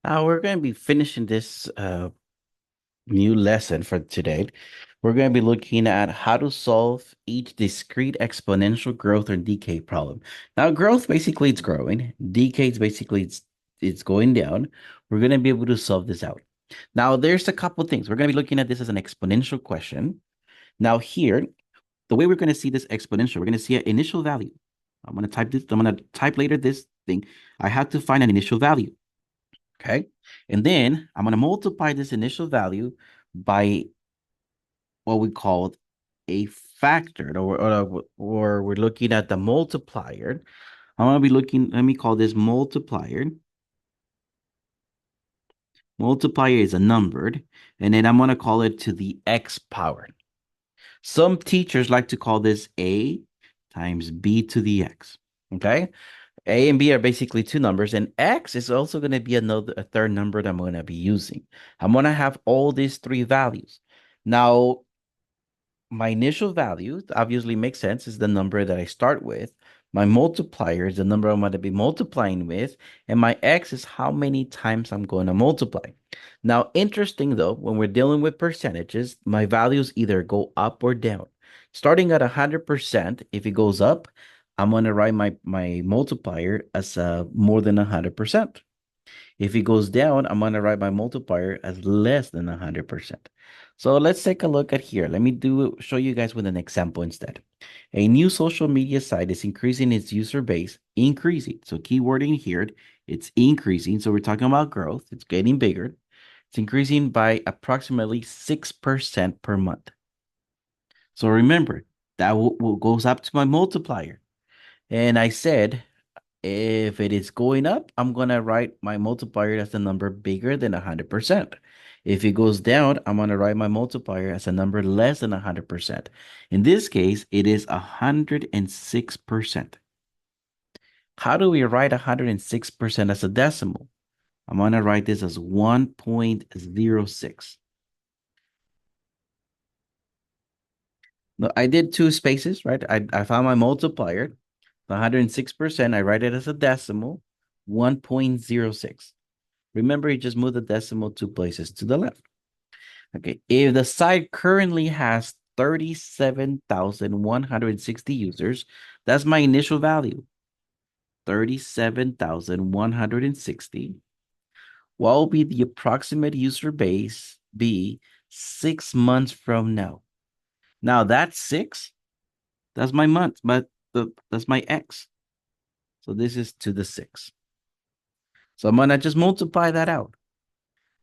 Now we're going to be finishing this new lesson for today. We're going to be looking at how to solve each discrete exponential growth or decay problem. Now, growth basically it's growing. Decay is basically it's going down. We're going to be able to solve this out. Now, there's a couple things. We're going to be looking at this as an exponential question. Now, here, the way we're going to see this exponential, we're going to see an initial value. I'm going to type this. I'm going to type later this thing. I have to find an initial value. Okay. And then I'm going to multiply this initial value by what we call a factor, or we're looking at the multiplier. I'm going to be looking, let me call this multiplier. Multiplier is a numbered, and then I'm going to call it to the x power. Some teachers like to call this a times b to the x. Okay. A and B are basically two numbers, and X is also going to be a third number that I'm going to be using. I'm going to have all these three values. Now, my initial value obviously makes sense, is the number that I start with. My multiplier is the number I'm going to be multiplying with, and my X is how many times I'm going to multiply. Now, interesting though, when we're dealing with percentages, my values either go up or down. Starting at 100%, if it goes up, I'm going to write my multiplier as more than 100%. If it goes down, I'm going to write my multiplier as less than 100%. So let's take a look at here. Let me show you guys with an example instead. A new social media site is increasing its user base, increasing. So keyword in here, it's increasing. So we're talking about growth. It's getting bigger. It's increasing by approximately 6% per month. So remember, that goes up to my multiplier. And I said, if it is going up, I'm going to write my multiplier as a number bigger than 100%. If it goes down, I'm going to write my multiplier as a number less than 100%. In this case, it is 106%. How do we write 106% as a decimal? I'm going to write this as 1.06. No, I did two spaces, right? I found my multiplier, 106%. I write it as a decimal, 1.06. Remember, you just move the decimal two places to the left. Okay, if the site currently has 37,160 users, that's my initial value, 37,160. What will be the approximate user base be 6 months from now? Now that's six. That's my month, but that's my x. So this is to the six. So I'm gonna just multiply that out.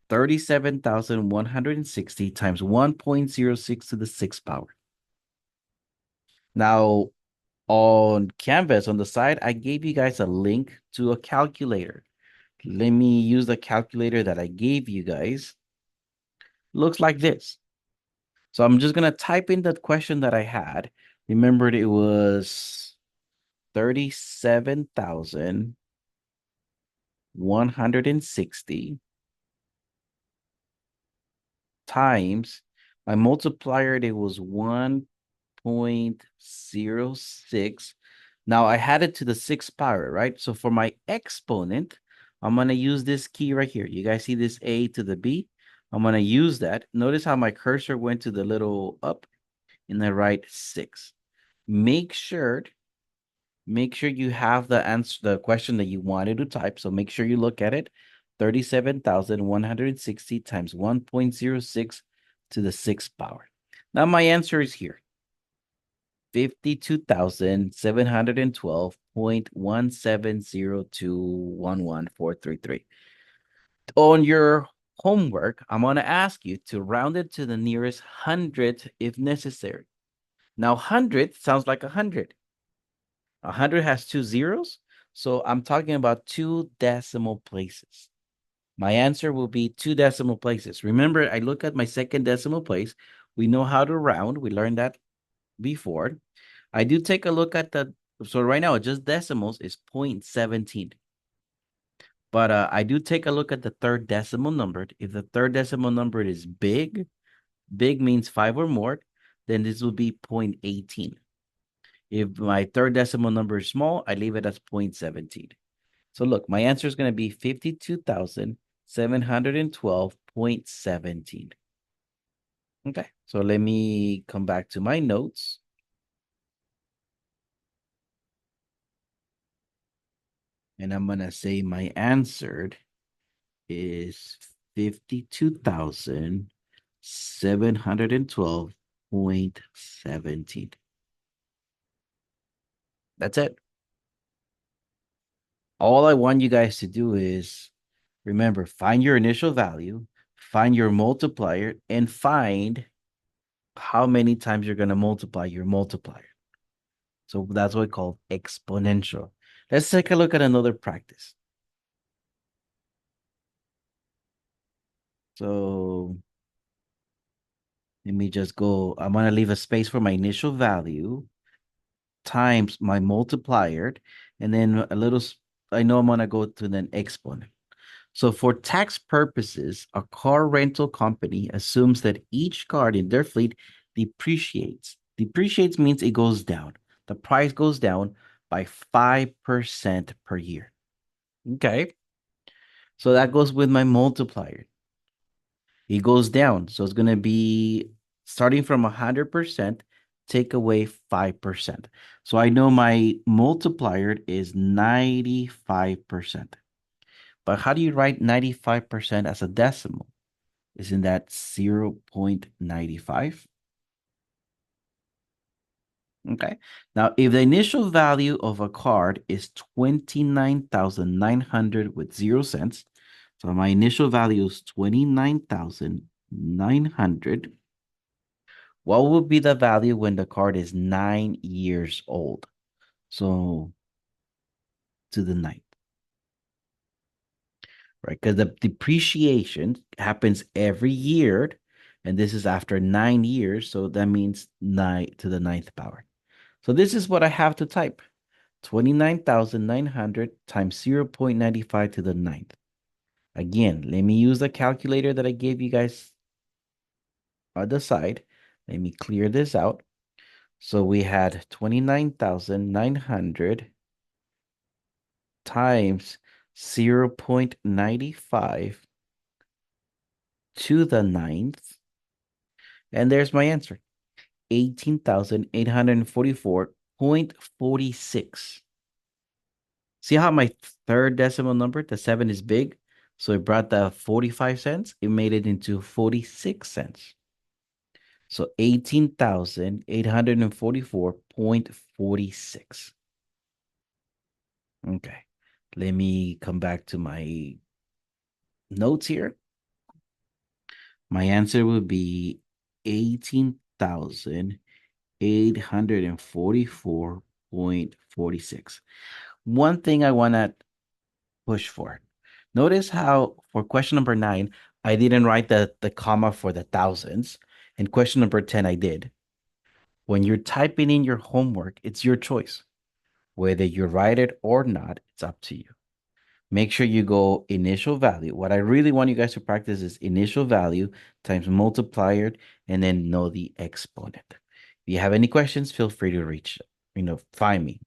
37,160 times 1.06 to the sixth power. Now, on Canvas, on the side, I gave you guys a link to a calculator. Let me use the calculator that I gave you guys. Looks like this. So I'm just going to type in the question that I had. Remembered it was 37,160 times my multiplier, it was 1.06. Now I had it to the sixth power, right? So for my exponent, I'm going to use this key right here. You guys see this A to the B? I'm going to use that. Notice how my cursor went to the little up in the right six. Make sure you have the answer, the question that you wanted to type. So make sure you look at it. 37,160 times 1.06 to the sixth power. Now my answer is here. 52,712.170211433. On your homework, I'm going to ask you to round it to the nearest hundredth if necessary. Now, hundredth sounds like 100. 100 has two zeros, so I'm talking about two decimal places. My answer will be two decimal places. Remember, I look at my second decimal place. We know how to round. We learned that before. I do take a look at so right now, just decimals is 0.17. But I do take a look at the third decimal number. If the third decimal number is big means 5 or more, then this will be 0.18. If my third decimal number is small, I leave it as 0.17. So look, my answer is going to be 52,000 712.17. Okay, so let me come back to my notes. And I'm going to say my answer is 52,712.17. That's it. All I want you guys to do is remember, find your initial value, find your multiplier, and find how many times you're going to multiply your multiplier. So that's what we call exponential. Let's take a look at another practice. So let me just go. I'm going to leave a space for my initial value times my multiplier, and then a little, I know I'm going to go to an exponent. So for tax purposes, a car rental company assumes that each car in their fleet depreciates. Depreciates means it goes down. The price goes down by 5% per year. Okay. So that goes with my multiplier. It goes down. So it's going to be starting from 100%, take away 5%. So I know my multiplier is 95%. But how do you write 95% as a decimal? Isn't that 0.95? Okay. Now, if the initial value of a card is 29,900 with 0 cents, so my initial value is 29,900, what would be the value when the card is 9 years old? So to the ninth, right? Because the depreciation happens every year, and this is after 9 years, so that means 9 to the ninth power. So this is what I have to type. 29,900 times 0.95 to the ninth. Again, let me use the calculator that I gave you guys on the side. Let me clear this out. So we had 29,900 times 0.95 to the ninth. And there's my answer, 18,844.46. See how my third decimal number, the 7 is big? So it brought the 45 cents. It made it into 46 cents. So 18,844.46. Okay. Let me come back to my notes here. My answer would be 18,844.46. One thing I want to push for. Notice how for question number 9, I didn't write the comma for the thousands. And question number 10, I did. When you're typing in your homework, it's your choice. Whether you write it or not, it's up to you. Make sure you go initial value. What I really want you guys to practice is initial value times multiplier and then know the exponent. If you have any questions, feel free to find me.